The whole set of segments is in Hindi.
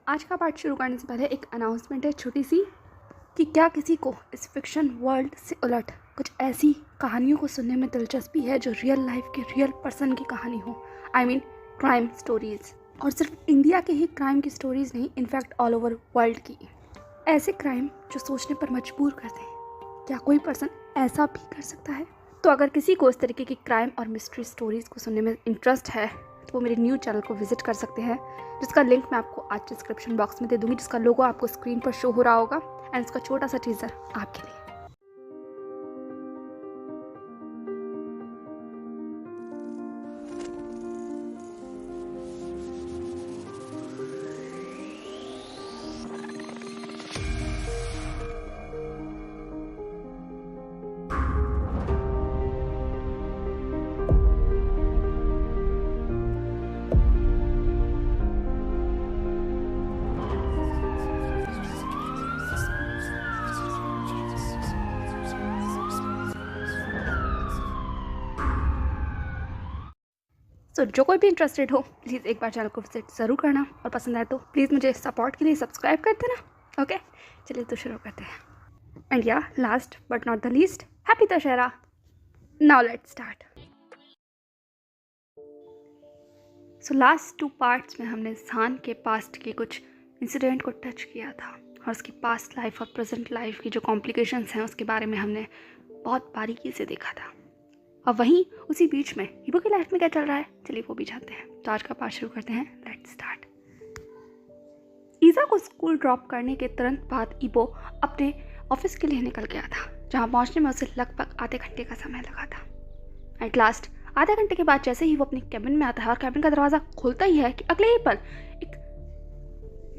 आज का पार्ट शुरू करने से पहले एक अनाउंसमेंट है छोटी सी कि क्या किसी को इस फिक्शन वर्ल्ड से उलट कुछ ऐसी कहानियों को सुनने में दिलचस्पी है जो रियल लाइफ के रियल पर्सन की कहानी हो। आई मीन क्राइम स्टोरीज़, और सिर्फ इंडिया के ही क्राइम की स्टोरीज़ नहीं, इनफैक्ट ऑल ओवर वर्ल्ड की। ऐसे क्राइम जो सोचने पर मजबूर करते हैं, क्या कोई पर्सन ऐसा भी कर सकता है? तो अगर किसी को इस तरीके की क्राइम और मिस्ट्री स्टोरीज़ को सुनने में इंटरेस्ट है तो वो मेरे न्यू चैनल को विजिट कर सकते हैं, जिसका लिंक मैं आपको आज डिस्क्रिप्शन बॉक्स में दे दूँगी, जिसका लोगो आपको स्क्रीन पर शो हो रहा होगा एंड इसका छोटा सा टीजर आपके लिए। तो जो कोई भी इंटरेस्टेड हो प्लीज़ एक बार चैनल को विजिट ज़रूर करना, और पसंद आए तो प्लीज़ मुझे सपोर्ट के लिए सब्सक्राइब कर देना। ओके, चलिए तो शुरू करते हैं। एंड या last but not the least, happy Dussehra. Now let's start. So last 2 parts में हमने जहान के पास्ट के कुछ इंसिडेंट को टच किया था और उसकी पास्ट लाइफ और प्रेजेंट लाइफ की जो कॉम्प्लिकेशंस हैं उसके बारे में हमने बहुत बारीकी से देखा था। और वहीं उसी बीच में ईबो की लाइफ में क्या चल रहा है, चलिए वो भी जानते हैं। तो आज का पार्ट शुरू करते हैं, लेट्स स्टार्ट। ईज़ा को स्कूल ड्रॉप करने के तुरंत बाद ईबो अपने ऑफिस के लिए निकल गया था, जहां पहुंचने में उसे लगभग आधे घंटे का समय लगा था। एट लास्ट आधे घंटे के बाद जैसे ही वो अपनी कैबिन में आता है और कैबिन का दरवाज़ा खुलता ही है कि अगले ही पल एक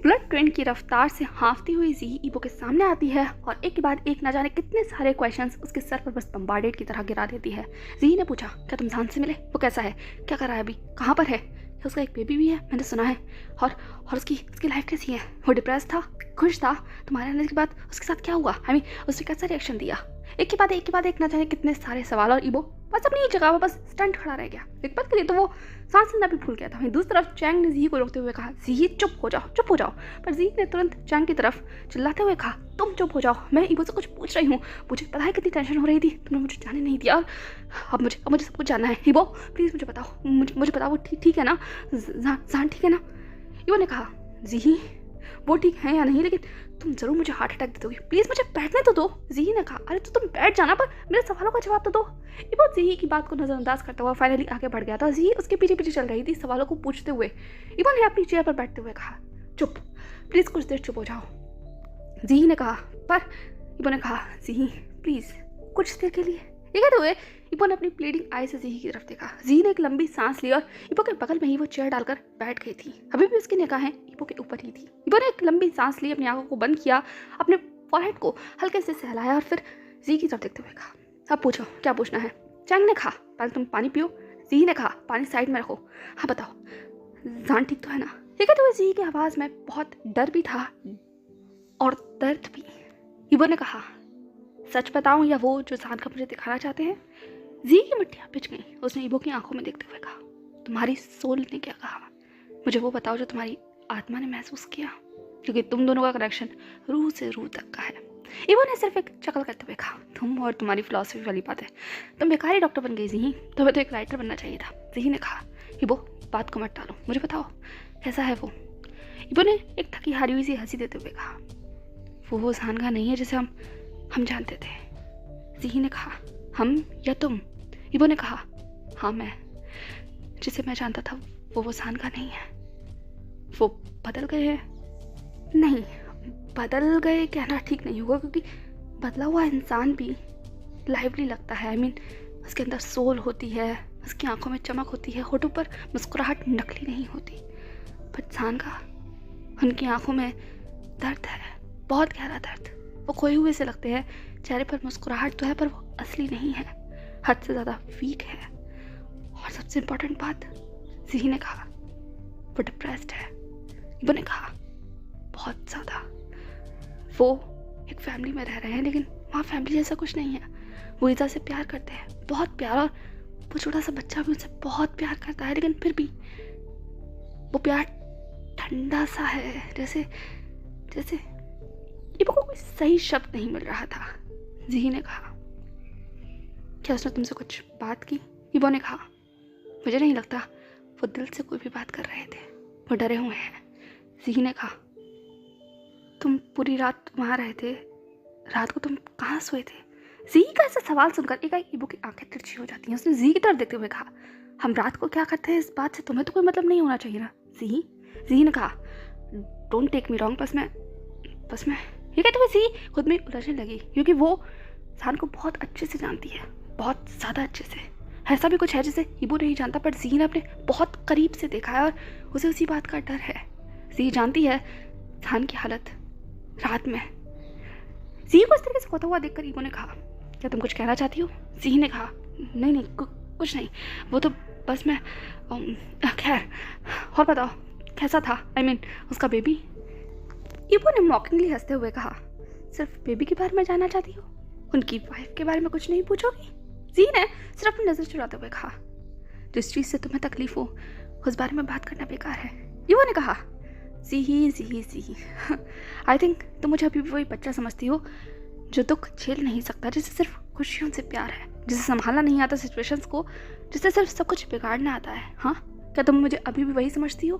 बुलेट ट्रेन की रफ्तार से हाँफती हुई जी ईबो के सामने आती है और एक के बाद एक न जाने कितने सारे क्वेश्चंस उसके सर पर बस बम्बार्डेड की तरह गिरा देती है। जी ने पूछा, क्या तुम जहान से मिले? वो कैसा है? क्या कर रहा है अभी? कहाँ पर है? क्या उसका एक बेबी भी है? मैंने सुना है। और उसकी लाइफ कैसी है? वो डिप्रेस था, खुश था? तुम्हारे आने के बाद उसके साथ क्या हुआ? आई मीन उसने कैसा रिएक्शन दिया? एक के बाद एक न जाने कितने सारे सवाल, और ईबो बस अपनी जगह पर बस स्टंट खड़ा रह गया। एक बात के लिए तो वो सांस लेना भी भूल गया था। वहीं दूसरी तरफ चैंग ने जी को रोकते हुए कहा, जी चुप हो जाओ। पर जी ने तुरंत चैंग की तरफ चिल्लाते हुए कहा, तुम चुप हो जाओ, मैं ईबो से कुछ पूछ रही हूँ। मुझे पता है कितनी टेंशन हो रही थी, तुमने मुझे जाने नहीं दिया। अब मुझे सब कुछ जानना है। ईबो प्लीज़ मुझे बताओ, मुझे बताओ वो ठीक है ना? जहान ठीक है ना? ईबो ने कहा, जी वो ठीक है या नहीं, लेकिन तुम जरूर मुझे हार्ट अटैक दे दोगी, प्लीज़ मुझे बैठने तो दो। जी ने कहा, अरे तो तुम बैठ जाना, पर मेरे सवालों का जवाब तो दो। इबो जी की बात को नज़रअंदाज करता हुआ फाइनली आगे बढ़ गया था। जी उसके पीछे पीछे चल रही थी सवालों को पूछते हुए। इबो ने अपनी चेयर पर बैठते हुए कहा, चुप, प्लीज़ कुछ देर चुप हो जाओ। जी ने कहा, पर इबो ने कहा, जी प्लीज़ कुछ देर के लिए। ये कहते हुए इबो ने अपनी प्लीडिंग आई से जी की तरफ देखा। जी ने एक लंबी सांस ली और इबो के बगल में ही वो चेयर डालकर बैठ गई थी। अभी भी उसकी निगाहें इबो के ऊपर ही थी। इबो ने एक लंबी सांस ली, अपनी आंखों को बंद किया, अपने फॉरहेड को हल्के से सहलाया और फिर जी की तरफ देखते हुए कहा, अब पूछो क्या पूछना है? चैंग ने कहा, पहले तुम पानी पियो। जी ने कहा, पानी साइड में रखो। हाँ बताओ, जान ठीक तो है ना? ये कहते हुए जी की आवाज़ में बहुत डर भी था और दर्द भी। इबो ने कहा, सच बताऊं या वो जो जान का मुझे दिखाना चाहते हैं? जी की मिट्टियाँ पिच गई। उसने इबो की आंखों में देखते हुए कहा, तुम्हारी सोल ने क्या कहा? मुझे वो बताओ जो तुम्हारी आत्मा ने महसूस किया, क्योंकि तुम दोनों का कनेक्शन रूह से रूह तक का है। इबो ने सिर्फ एक शक्ल करते हुए कहा, तुम और तुम्हारी फिलॉसफी वाली बात है, तुम बेकारी डॉक्टर बन गई जी, तुम्हें तो एक राइटर बनना चाहिए था। जी ने कहा, इबो बात को मत टालो, मुझे बताओ कैसा है वो? इबो ने एक थकी हारी हुई सी हंसी देते हुए कहा, वो जान का नहीं है जिसे हम जानते थे। जी ने कहा, हम या तुम? इबो ने कहा, हाँ मैं, जिसे मैं जानता था वो जान का नहीं है। वो बदल गए हैं? नहीं, बदल गए कहना ठीक नहीं होगा, क्योंकि बदला हुआ इंसान भी लाइवली लगता है। आई मीन उसके अंदर सोल होती है, उसकी आंखों में चमक होती है, होठों पर मुस्कुराहट नकली नहीं होती। पर जान का, उनकी आंखों में दर्द है, बहुत गहरा दर्द। वो खोए हुए से लगते हैं, चेहरे पर मुस्कुराहट तो है पर वो असली नहीं है, हद से ज़्यादा वीक है। और सबसे इम्पोर्टेंट बात, जी ने कहा, वो डिप्रेस्ड है। इबो ने कहा, बहुत ज़्यादा। वो एक फैमिली में रह रहे हैं, लेकिन वहाँ फैमिली जैसा कुछ नहीं है। वो ईज़ा से प्यार करते हैं, बहुत प्यार, और वो छोटा सा बच्चा भी उनसे बहुत प्यार करता है, लेकिन फिर भी वो प्यार ठंडा सा है, जैसे जैसे इबो को कोई सही शब्द नहीं मिल रहा था। जी ने कहा, क्या उसने तुमसे कुछ बात की? इबो ने कहा, मुझे नहीं लगता वो दिल से कोई भी बात कर रहे थे, वो डरे हुए हैं। जी ने कहा, तुम पूरी रात वहाँ रहे थे, रात को तुम कहाँ सोए थे? जी का ऐसा सवाल सुनकर एकाएक इबो की आंखें तिरछी हो जाती हैं। उसने जी की तरफ देखते हुए कहा, हम रात को क्या करते हैं इस बात से तुम्हें तो कोई मतलब नहीं होना चाहिए ना? जी ने कहा, डोंट टेक मी रॉन्ग, बस मैं ये कहते हुए जी खुद में उलझने लगी, क्योंकि वो जान को बहुत अच्छे से जानती है, बहुत ज़्यादा अच्छे से। ऐसा भी कुछ है जिसे इबो नहीं जानता, पर जी ने अपने बहुत करीब से देखा है और उसे उसी बात का डर है। जी जानती है जान की हालत रात में। जी को इस तरीके से खोता हुआ देखकर इबो ने कहा, क्या तुम कुछ कहना चाहती हो? जी ने कहा, नहीं कुछ नहीं, वो तो बस मैं खैर, और बताओ कैसा था? I mean, उसका बेबी? इबो ने मॉकिंगली हंसते हुए कहा, सिर्फ बेबी के बारे में जानना चाहती हो? उनकी वाइफ के बारे में कुछ नहीं पूछोगी? जी ने सिर्फ अपनी नजर चुराते हुए कहा, जिस चीज़ से तुम्हें तकलीफ हो उस बारे में बात करना बेकार है। इबो ने कहा, जी आई थिंक तुम मुझे अभी भी वही बच्चा समझती हो जो दुख झेल नहीं सकता, जिसे सिर्फ खुशियों से प्यार है, जिसे संभालना नहीं आता सिचुएशंस को, जिसे सिर्फ सब कुछ बिगाड़ना आता है। हाँ, क्या तुम मुझे अभी भी वही समझती हो?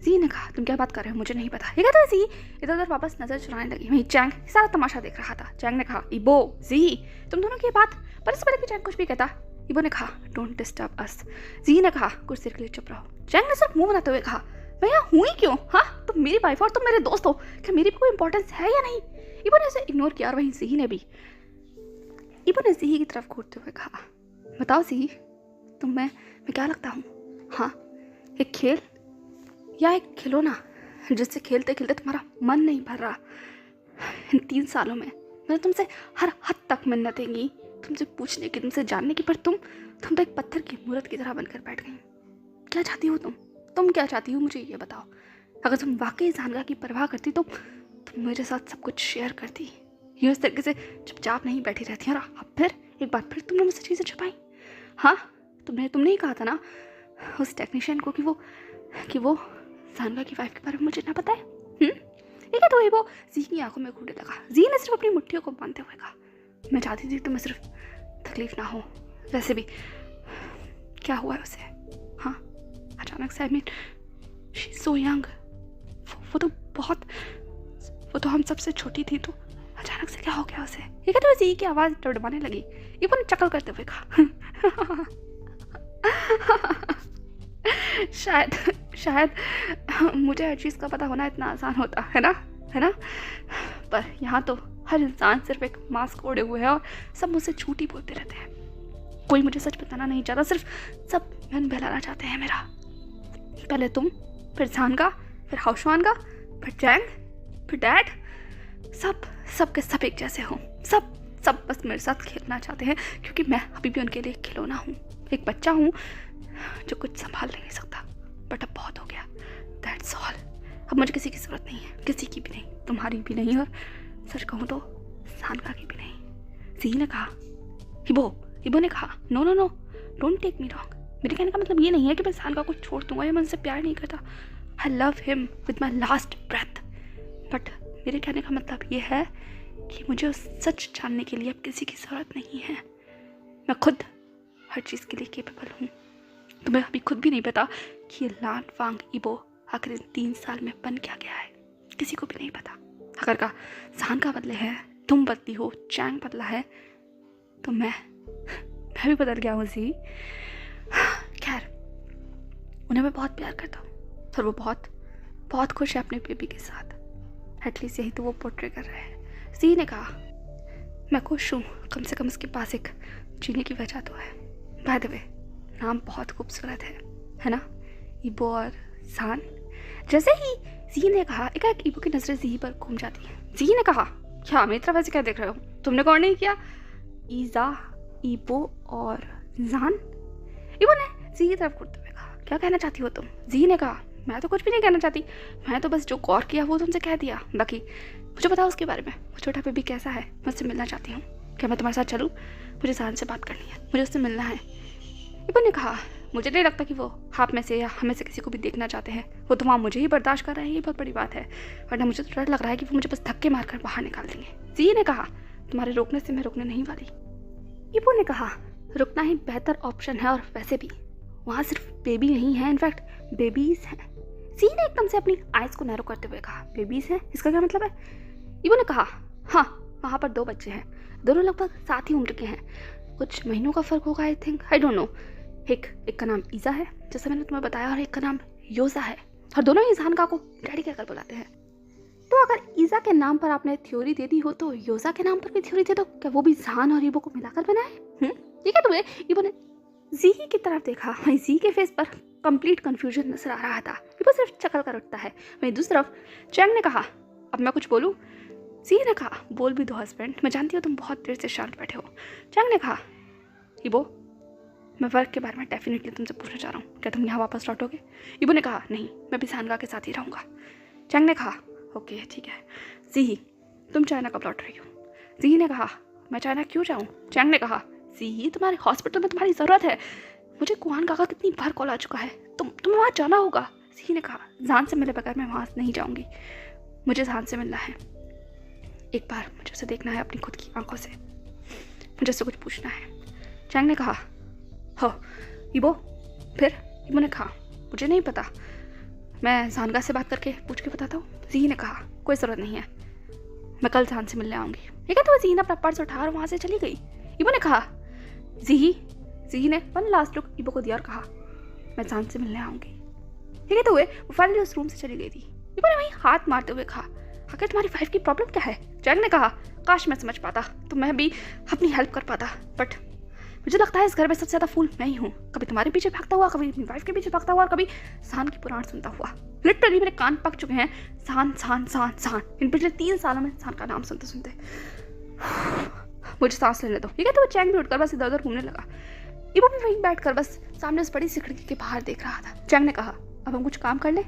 जी ने कहा, तुम क्या बात कर रहे हो? मुझे नहीं पता। ये कहते हुए जी इधर उधर वापस नजर चुराने लगी। वहीं चैंग सारा तमाशा देख रहा था। चैंग ने कहा, इबो, जी तुम दोनों की बात, पर इससे पहले कि चैंग कुछ भी कहता, इबो ने कहा, डोंट डिस्टर्ब अस। जी ने कहा, कुछ देर के लिए चुप रहो। चैंग ने सिर्फ मुंह बनाते हुए कहा, मैं यहाँ हूँ ही क्यों? हाँ, तुम मेरी वाइफ और तुम मेरे दोस्त हो, क्या मेरी भी कोई इंपॉर्टेंस है या नहीं? इबो ने उसे इग्नोर किया और वहीं जी ने भी। इबो ने जी की तरफ घूरते हुए कहा, बताओ जी, तुम मैं क्या लगता हूँ? हाँ, एक खेल या एक खिलौना जिससे खेलते खेलते तुम्हारा मन नहीं भर रहा? इन 3 सालों में मैंने तुमसे हर हद तक मिन्नतें की, तुमसे पूछने की, तुमसे जानने की, पर तुम तो एक पत्थर की मूर्त की तरह बनकर बैठ गई। क्या चाहती हो तुम क्या चाहती हो? मुझे ये बताओ। अगर तुम वाकई जानगा की परवाह करती तो तुम मेरे साथ सब कुछ शेयर करती, ये उस तरीके से चुपचाप नहीं बैठी रहती। और अब फिर एक बार फिर तुमने मुझसे चीज़ें छुपाई। हाँ, तुमने ही कहा था ना उस टेक्नीशियन को कि वो जानगा की वाइफ के बारे में मुझे ना पता है। ठीक है, तो वो जी की आंखों में घूरने लगा। जी ने सिर्फ अपनी मुट्ठियों को बांधते हुए कहा, मैं चाहती थी तुम्हें सिर्फ तकलीफ ना हो। वैसे भी क्या हुआ है उसे? हाँ, अचानक से, I mean, she's so young, वो तो हम सबसे छोटी थी, तो अचानक से क्या हो गया उसे? ये कहते हुए जी की आवाज़ डबडबाने लगी। ये ने चकल करते हुए कहा, शायद मुझे हर चीज़ का पता होना इतना आसान होता है ना, पर यहाँ तो हर इंसान सिर्फ एक मास्क ओढ़े हुए है और सब मुझसे झूठ ही बोलते रहते हैं। कोई मुझे सच बताना नहीं चाहता, सिर्फ सब मन बहलाना चाहते हैं मेरा। पहले तुम, फिर जानगा, फिर हाउशवानगा, फिर चैंग, फिर डैड, सब के सब एक जैसे हों। सब बस मेरे साथ खेलना चाहते हैं, क्योंकि मैं अभी भी उनके लिए एक खिलौना हूँ, एक बच्चा हूँ जो कुछ संभाल नहीं सकता। बट अब बहुत हो गया, दैट्स ऑल। अब मुझे किसी की ज़रूरत नहीं है, किसी की भी नहीं, तुम्हारी भी नहीं, और सच कहूँ तो सानका की भी नहीं। जी ने कहा, इबो ने कहा, no, don't take me wrong. मेरे कहने का मतलब ये नहीं है कि मैं सानका को छोड़ दूंगा या मैं उनसे प्यार नहीं करता। I love him with my last breath. But मेरे कहने का मतलब ये है कि मुझे उस सच जानने के लिए अब किसी की ज़रूरत नहीं है। मैं खुद हर चीज़ के लिए केपेबल हूँ। तुम्हें अभी खुद भी नहीं पता कि ये लान वांग इबो आखिर 3 साल में बन क्या गया है, किसी को भी नहीं पता। अगर का सानका बदले है, तुम बदली हो, चैंग बदला है, तो मैं भी बदल गया हूँ जी। खैर, उन्हें मैं बहुत प्यार करता हूँ और वो बहुत खुश है अपने बेबी के साथ। एटलीस्ट यही तो वो पोर्ट्रे कर रहे हैं। जी ने कहा, मैं खुश हूँ, कम से कम उसके पास एक जीने की वजह तो है। बाय द वे, नाम बहुत खूबसूरत है ना, इबो और सान। जैसे ही जी ने कहा, एक इबो की नजरें जी पर घूम जाती हैं। जी ने कहा, क्या मेरी तरफ ऐसे क्या देख रहे हो? तुमने गौर नहीं किया? ईजा, इबो और जान। इबो ने जी की तरफ घूरते हुए कहा, क्या कहना चाहती हो तुम? जी ने कहा, मैं तो कुछ भी नहीं कहना चाहती, मैं तो बस जो गौर किया वो तुमसे कह दिया। बाकी मुझे बताओ उसके बारे में, वो छोटा बेबी कैसा है? मैं उससे मिलना चाहती हूँ, क्या मैं तुम्हारे साथ चलूँ? मुझे जान से बात करनी है, मुझे उससे मिलना है। इबो ने कहा, मुझे नहीं लगता कि वो आप में से या हमें से किसी को भी देखना चाहते हैं। वो तो वहाँ मुझे ही बर्दाश्त कर रहे हैं, ये बहुत बड़ी बात है। वरना मुझे तो डर लग रहा है कि वो मुझे बस धक्के मारकर बाहर निकाल देंगे। जी ने कहा, तुम्हारे रोकने से मैं रुकने नहीं वाली। ईबो ने कहा, रुकना ही बेहतर ऑप्शन है, और वैसे भी वहाँ सिर्फ बेबी नहीं है, इनफैक्ट बेबीज हैं। सी ने एकदम से अपनी आइज को नैरो करते हुए कहा, बेबीज हैं, इसका क्या मतलब है? ईबो ने कहा, हाँ, वहाँ पर 2 बच्चे हैं, दोनों लगभग साथ ही उम्र के हैं, कुछ महीनों का फ़र्क होगा, I think, I don't know. एक का नाम ईज़ा है, जैसे मैंने तुम्हें बताया, और एक का नाम योज़ा है, और दोनों ही ज़हानका को डैडी कहकर बुलाते हैं। तो अगर ईज़ा के नाम पर आपने थ्योरी दे दी हो तो योज़ा के नाम पर भी थ्योरी दे दो, क्या वो भी ज़हान और ईबो को मिलाकर बनाए? ठीक है। तुम्हें ईबो ने जी की तरफ देखा, वहीं जी के फेस पर कंप्लीट कंफ्यूजन नजर आ रहा था। ईबो सिर्फ चकल कर उठता है। वहीं दूसरी तरफ चैंग ने कहा, अब मैं कुछ बोलूँ? जी ने कहा, बोल भी दो हस्बैंड, मैं जानती हूँ तुम बहुत देर से शांत बैठे हो। चैंग ने कहा, ईबो, मैं वर्क के बारे में डेफिनेटली तुमसे पूछना चाह रहा हूँ, क्या तुम यहाँ वापस लौटोगे? ईबो ने कहा, नहीं, मैं भी ज़हानका के साथ ही रहूँगा। चैंग ने कहा, ओके ठीक है। जी, तुम चाइना कब लौट रही हो? जी ने कहा, मैं चाइना क्यों जाऊँ? चैंग ने कहा, जी, तुम्हारे हॉस्पिटल में तुम्हारी ज़रूरत है, मुझे कुआन काका कितनी बार कॉल आ चुका है, तुम्हें वहाँ जाना होगा। जी ने कहा, ज़हान से मिले बगैर मैं वहाँ नहीं जाऊँगी, मुझे ज़हान से मिलना है, एक बार मुझे उसे देखना है अपनी खुद की आंखों से, मुझे उससे कुछ पूछना है। चैंग ने कहा, हो ईबो, फिर? ईबो ने कहा, मुझे नहीं पता, मैं ज़हानका से बात करके पूछ के बताता हूँ। जी ने कहा, कोई ज़रूरत नहीं है, मैं कल ज़हान से मिलने आऊँगी। ठीक है। तो जी ने अपना पर्स उठा और वहाँ से चली गई। ईबो ने कहा, जी ने वन लास्ट लुक ईबो को दिया और कहा, मैं ज़हान से मिलने आऊँगी। ठीक है। तो वो फाइनली उस रूम से चली गई थी। ईबो ने वहीं हाथ मारते हुए कहा, आखिर तुम्हारी वाइफ की प्रॉब्लम क्या है? चैंग ने कहा, काश मैं समझ पाता तो मैं भी अपनी हेल्प कर पाता, बट मुझे लगता है इस घर में सबसे ज़्यादा फूल मैं ही हूँ। कभी तुम्हारे पीछे भागता हुआ, कभी अपनी वाइफ के पीछे भागता हुआ, और कभी ज़हान की पुराण सुनता हुआ। लिटरली मेरे कान पक चुके हैं ज़हान ज़हान ज़हान ज़हान, इन पिछले 3 सालों में ज़हान का नाम सुनते सुनते। मुझे सांस लेने दो। ठीक है। तो वो चैंग भी उठकर बस इधर उधर घूमने लगा। ईबो भी वहीं बैठकर बस सामने उस बड़ी सी खिड़की के बाहर देख रहा था। चैंग ने कहा, अब हम कुछ काम कर ले?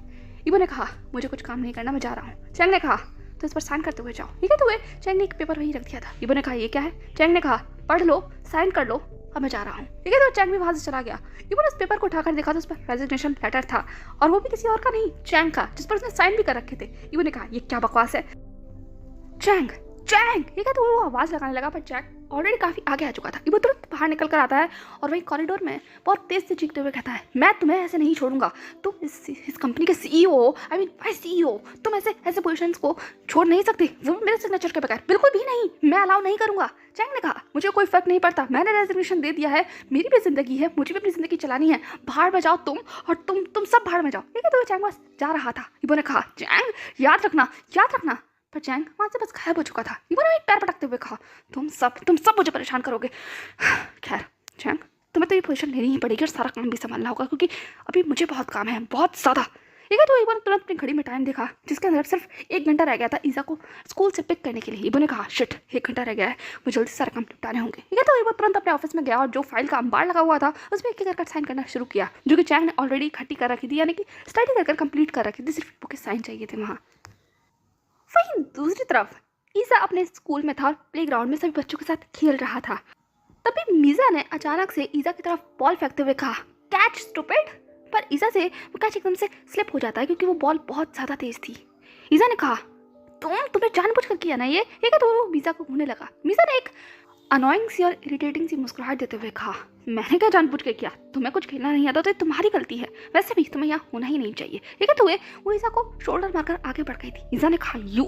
ईबो ने कहा, मुझे कुछ काम नहीं करना, मैं जा रहा हूँ। चैंग ने कहा, तो इस पर साइन करते हुए जाओ। ठीक है। तो चैंग ने एक पेपर वहीं रख दिया था। ईबो ने कहा, ये क्या है? चैंग ने कहा, पढ़ लो, साइन कर लो, अब मैं जा रहा हूँ। ठीक है। तो चैंग भी वहाँ से चला गया। ईबो ने उस पेपर को उठाकर देखा तो उस पर रेजिग्नेशन लेटर था, और वो भी किसी और का नहीं, चैंग का, जिस पर उसने साइन भी कर रखे थे। ईबो ने कहा, ये क्या बकवास है? चैंग, ठीक है। तो वो आवाज़ लगाने लगा, पर चैंग ऑलरेडी काफ़ी आगे आ चुका था। ईबो तुरंत बाहर निकल कर आता है और वही कॉरिडोर में बहुत तेज से चीखते हुए कहता है, मैं तुम्हें ऐसे नहीं छोड़ूंगा, तुम इस कंपनी के CEO, I mean vice CEO, तुम ऐसे पोजीशंस को छोड़ नहीं सकते, वो मेरे सिग्नेचर के बगैर, बिल्कुल भी नहीं, मैं अलाउ नहीं करूंगा। चैंग ने कहा, मुझे कोई फर्क नहीं पड़ता, मैंने रेजिग्नेशन दे दिया है, मेरी भी जिंदगी है, मुझे भी अपनी जिंदगी चलानी है, बाहर में जाओ तुम, और तुम सब बाहर में जाओ। ठीक है। तो चैंग बस जा रहा था। ईबो ने कहा, चैंग याद रखना, पर चैंग वहाँ से बस गायब हो चुका था। ईबो ने एक पैर पटकते हुए कहा, तुम सब मुझे परेशान करोगे। खैर चैंग, तुम्हें तो ये पोजीशन लेनी ही पड़ेगी और सारा काम भी संभालना होगा, क्योंकि अभी मुझे बहुत काम है, बहुत ज़्यादा। ठीक है। तो ईबो ने तुरंत अपनी घड़ी में टाइम देखा, जिसके अंदर सिर्फ 1 घंटा रह गया था ईज़ा को स्कूल से पिक करने के लिए। ईबो ने कहा, शिट, 1 घंटा रह गया है, मुझे जल्दी सारे काम निपटाने होंगे। ठीक है। तो ईबो तुरंत अपने ऑफिस में गया और जो फाइल का अंबार लगा हुआ था उसमें एक करके साइन करना शुरू किया, जो कि चैंग ने ऑलरेडी इकट्ठी कर रखी थी, यानी कि स्टडी कर कंप्लीट कर रखी थी, सिर्फ ईबो के साइन चाहिए थे वहाँ। वहीं दूसरी तरफ ईज़ा अपने स्कूल में था और प्लेग्राउंड में सभी बच्चों के साथ खेल रहा था। तभी मीज़ा ने अचानक से ईज़ा की तरफ बॉल फेंकते हुए कहा, कैच स्टूपिड। पर ईज़ा से वो कैच एकदम से स्लिप हो जाता है, क्योंकि वो बॉल बहुत ज़्यादा तेज थी। ईज़ा ने कहा, तुम्हें जानबूझकर किया ना ये? ठीक है। तो वो मीज़ा को घूरने लगा। मीज़ा ने एक अनोइंग सी और इरिटेटिंग सी मुस्कुराहट देते हुए कहा, मैंने क्या जानबूझ के किया? तुम्हें कुछ खेलना नहीं आता तो ये तुम्हारी गलती है, वैसे भी तुम्हें यहाँ होना ही नहीं चाहिए। ठीक है। तो वो ईज़ा को शोल्डर मारकर आगे बढ़ गई थी। ईज़ा ने कहा, यू,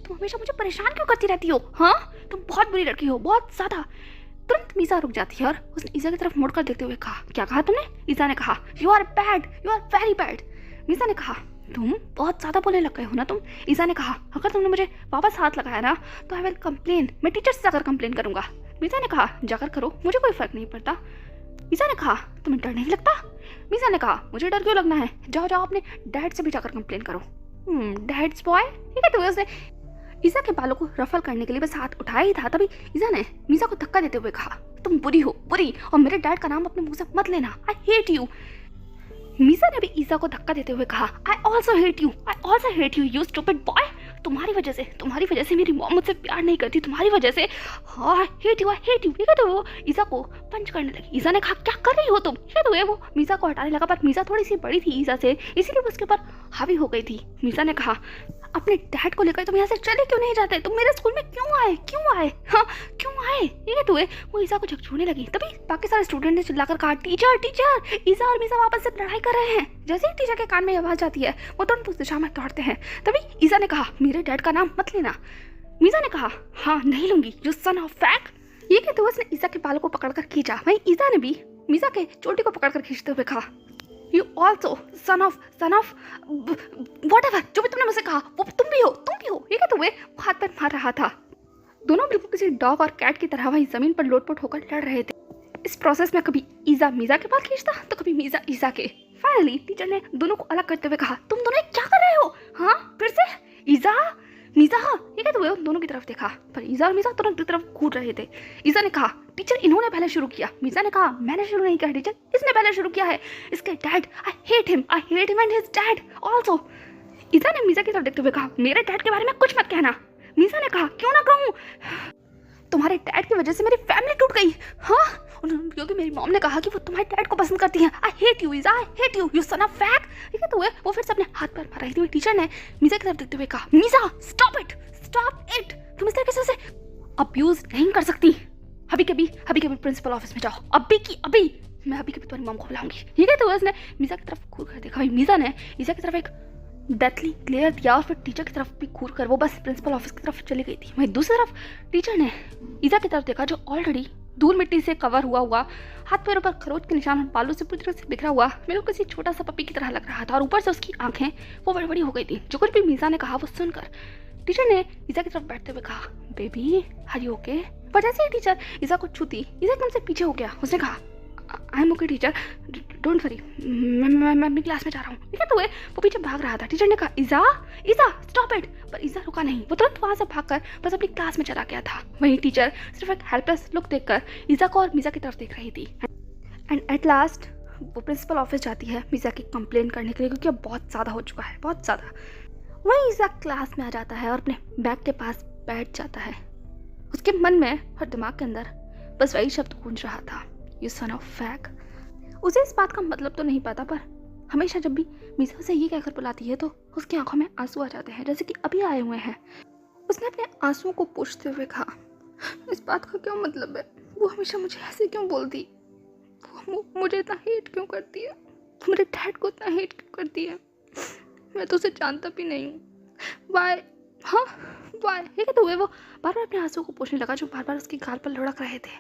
तुम हमेशा मुझे परेशान क्यों करती रहती हो? हाँ, तुम बहुत बुरी लड़की हो, बहुत ज़्यादा। तुरंत मीज़ा रुक जाती है और उसने ईज़ा की तरफ मुड़कर देखते हुए कहा, क्या कहा तुमने? ईज़ा ने कहा, you are bad, you are very bad. मीज़ा ने कहा, तुम बहुत ज़्यादा बोलने लग गए हो ना तुम। ईज़ा ने कहा, अगर तुमने मुझे वापस हाथ लगाया ना तो आई विल कंप्लेन, मैं टीचर से जाकर कंप्लेन करूंगा। मीज़ा ने कहा, जाकर करो, मुझे कोई फर्क नहीं पड़ता। ईज़ा ने कहा, तुम्हें डर नहीं लगता? मीज़ा ने कहा, मुझे डर क्यों लगना है, जाओ अपने डैड से भी जाकर कंप्लेन करो। Dad's boy. ठीक है। तो उसने ईज़ा के बालों को रफल करने के लिए बस हाथ उठाया ही था, तभी ईज़ा ने मीज़ा को धक्का देते हुए कहा, तुम बुरी हो, बुरी, और मेरे डैड का नाम अपने मुंह से मत लेना, आई हेट यू। मीज़ा ने भी ईज़ा को धक्का देते हुए कहा, I also hate you, you stupid boy. तुम्हारी वजह से मेरी मॉम मुझसे प्यार नहीं करती, तुम्हारी वजह से। हाँ, हेट यू ठीक है। तो वो ईसा को पंच करने लगी। ईसा ने कहा क्या कर रही हो तुम, ये तो है। वो मीसा को हटाने लगा, पर मीसा थोड़ी सी बड़ी थी ईसा से, इसीलिए वो उसके ऊपर हावी हो गई थी। मीसा ने कहा अपने डैड को लेकर तुम यहाँ से चले क्यों नहीं जाते, तुम मेरे स्कूल में क्यों आए, हाँ क्यों आए, ये क्या हुए। वो ईसा को झकझोरने लगी। तभी बाकी सारे स्टूडेंट ने चिल्लाकर कहा टीचर, ईसा और मीसा वापस से लड़ाई कर रहे हैं। जैसे ही टीचर के कान में आवाज आती है वो तुरंत उस दिशा में दौड़ते हैं। तभी ईसा ने कहा मेरे डैड का नाम मत लेना। मीसा ने कहा हाँ नहीं लूंगी, यू सन ऑफ फैक। ये कहते हुए उसने ईसा के बालों को पकड़कर खींचा। वहीं ईसा ने भी मीसा के चोटी को पकड़कर खींचते हुए कहा you also son of whatever, जो भी तुमने मुझसे कहा वो तुम भी हो। ये कहते हुए वो हाथ पैर मार रहा था। दोनों बिल्कुल किसी डॉग और कैट की तरह वहीं जमीन पर लोटपोट होकर लड़ रहे थे। इस प्रोसेस में कभी ईसा मीसा के बाल खींचता तो कभी मीसा ईसा के। फाइनली टीचर ने दोनों को अलग करते हुए कहा तुम दोनों क्या कर रहे हो, हाँ फिर से ईसा मीसा। ये कहते हुए उन दोनों की तरफ देखा, पर ईसा और मीसा तुरंत की तरफ कूद रहे थे। ईसा ने कहा टीचर इन्होंने पहले शुरू किया। मीसा ने कहा मैंने शुरू नहीं किया टीचर, इसने पहले शुरू किया है। इसके dad, I hate him and his dad also. Isa ने मीसा की तरफ देखते हुए कहा मेरे डैड के बारे में कुछ मत कहना। मीसा ने कहा क्यों ना कहूँ, तुम्हारे डैड की वजह से मेरी फैमिली टूट गई। हाँ, क्योंकि मेरी मॉम ने कहा कि वो तुम्हारे डैड को पसंद करती है। I hate you Isa, I hate you, you son of fuck. ठीक है तो वो फिर से अपने हाथ पैर मार रही थी। टीचर ने मीसा की तरफ देखते हुए कहा मीसा स्टॉप इट, तुम इस तरीके से अब्यूज नहीं कर सकती। अभी कभी प्रिंसिपल ऑफिस में जाओ, अभी मैं अभी कभी तुम्हारी मॉम को बुलाऊंगी। ये कहते हुए उसने मीसा की तरफ घूर कर देखा। भाई मीसा ने ईसा की तरफ एक डेथली ग्लेयर दिया और फिर टीचर की तरफ भी घूर कर वो बस प्रिंसिपल ऑफिस की तरफ चली गई थी। वहीं दूसरी तरफ टीचर ने ईसा की तरफ देखा जो ऑलरेडी धूल मिट्टी से कवर हुआ हाथ पैरों पर खरोच के निशान और बालों से पूरी तरह से बिखरा हुआ बिल्कुल किसी छोटा सा पपी की तरह लग रहा था, और ऊपर से उसकी आंखें वो बड़ी बड़ी हो गई थी। जो कुछ भी मीसा ने कहा वो सुनकर टीचर ने ईसा की तरफ बैठते हुए कहा बेबी आर यू ओके। पर जैसे ही टीचर ईसा को छूती ईसा एकदम से पीछे हो गया। उसने कहा I am okay teacher, don't worry, मैं अपनी क्लास में जा रहा हूँ। ठीक है तो वो पीछे भाग रहा था। टीचर ने कहा ईसा स्टॉप इट, पर ईसा रुका नहीं। वो तुरंत वहाँ से भागकर बस अपनी क्लास में चला गया था। वहीं टीचर सिर्फ एक हेल्पलेस लुक देखकर ईसा को और मीसा की तरफ देख रही थी। एंड एट लास्ट वो प्रिंसिपल ऑफिस जाती है मीसा की कंप्लेन करने के लिए, क्योंकि अब बहुत ज़्यादा हो चुका है, बहुत ज़्यादा। वहीं ईसा क्लास में आ जाता है और अपने बैग के पास बैठ जाता है। उसके मन में और दिमाग के अंदर बस वही शब्द गूंज रहा था, यू सन ऑफ फैक। उसे इस बात का मतलब तो नहीं पता, पर हमेशा जब भी मीसा उसे ये कहकर बुलाती है तो उसकी आंखों में आंसू आ जाते हैं, जैसे कि अभी आए हुए हैं। उसने अपने आंसुओं को पोंछते हुए कहा इस बात का क्या मतलब है, वो हमेशा मुझे ऐसे क्यों बोलती, वो मुझे इतना हेट क्यों करती है, मेरे डैड को इतना हेट क्यों करती है, मैं तो उसे जानता भी नहीं हूँ। वाई ये कहते हुए वो बार बार अपने आंसुओं को पोंछने लगा जो बार बार उसके गाल पर लुढ़क रहे थे।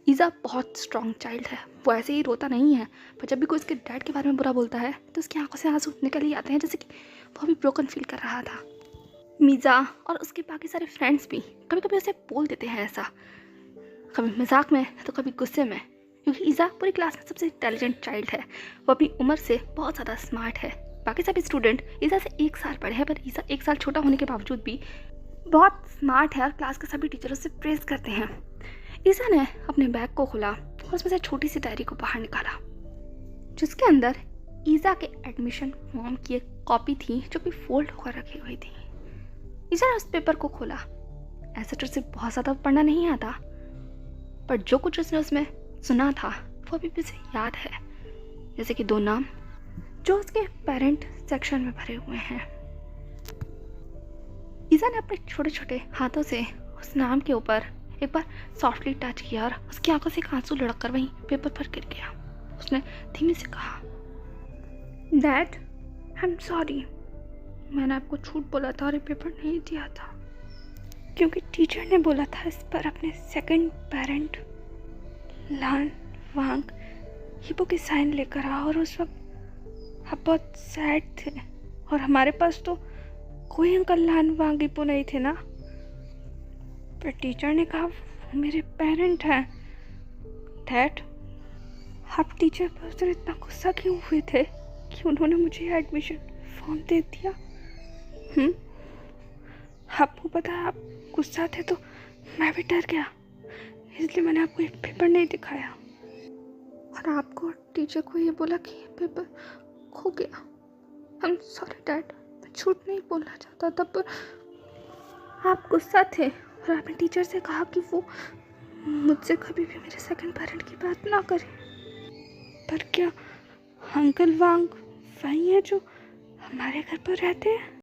ईसा बहुत स्ट्रॉन्ग चाइल्ड है, वो ऐसे ही रोता नहीं है, पर जब भी कोई उसके डैड के बारे में बुरा बोलता है तो उसकी आंखों से आंसू निकल ही आते हैं, जैसे कि वो भी ब्रोकन फील कर रहा था। मीसा और उसके बाकी सारे फ्रेंड्स भी कभी कभी उसे बोल देते हैं ऐसा, कभी मजाक में तो कभी गुस्से में, क्योंकि ईसा पूरी क्लास में सबसे इंटेलिजेंट चाइल्ड है। वो अपनी उम्र से बहुत ज़्यादा स्मार्ट है। बाकी सभी स्टूडेंट ईसा से 1 साल बड़े हैं, पर ईसा 1 साल छोटा होने के बावजूद भी बहुत स्मार्ट है और क्लास के सभी टीचर उसे प्रेज करते हैं। ईसा ने अपने बैग को खोला और उसमें से छोटी सी डायरी को बाहर निकाला, जिसके अंदर ईसा के एडमिशन फॉर्म की एक कॉपी थी जो भी फोल्ड होकर रखी हुई थी। ईसा ने उस पेपर को खोला। ऐसे तो उसे बहुत ज़्यादा पढ़ना नहीं आता, पर जो कुछ उसने उसमें सुना था वो अभी भी उसे याद है, जैसे कि 2 नाम जो उसके पेरेंट सेक्शन में भरे हुए हैं। ईसा ने अपने छोटे छोटे हाथों से उस नाम के ऊपर एक बार सॉफ्टली टच किया और उसकी आंखों से एक आंसू लुढ़क कर वहीं पेपर पर गिर गया। उसने धीमे से कहा डैड आई एम सॉरी, मैंने आपको झूठ बोला था और ये पेपर नहीं दिया था, क्योंकि टीचर ने बोला था इस पर अपने सेकंड पेरेंट लान वांग हिपो की साइन लेकर आओ, और उस वक्त आप बहुत सैड थे और हमारे पास तो कोई अंकल लान वांग हिपो नहीं थे ना, पर टीचर ने कहा वो मेरे पेरेंट हैं। डैड आप टीचर पर उस दिन इतना गुस्सा क्यों हुए थे कि उन्होंने मुझे एडमिशन फॉर्म दे दिया? आपको पता है आप गुस्सा थे तो मैं भी डर गया, इसलिए मैंने आपको एक पेपर नहीं दिखाया और आपको टीचर को ये बोला कि ये पेपर खो गया। आई एम सॉरी डैड, मैं झूठ नहीं बोलना चाहता था, पर आप गुस्सा थे और आपने टीचर से कहा कि वो मुझसे कभी भी मेरे सेकंड पेरेंट की बात ना करें। पर क्या अंकल वांग वही है जो हमारे घर पर रहते हैं?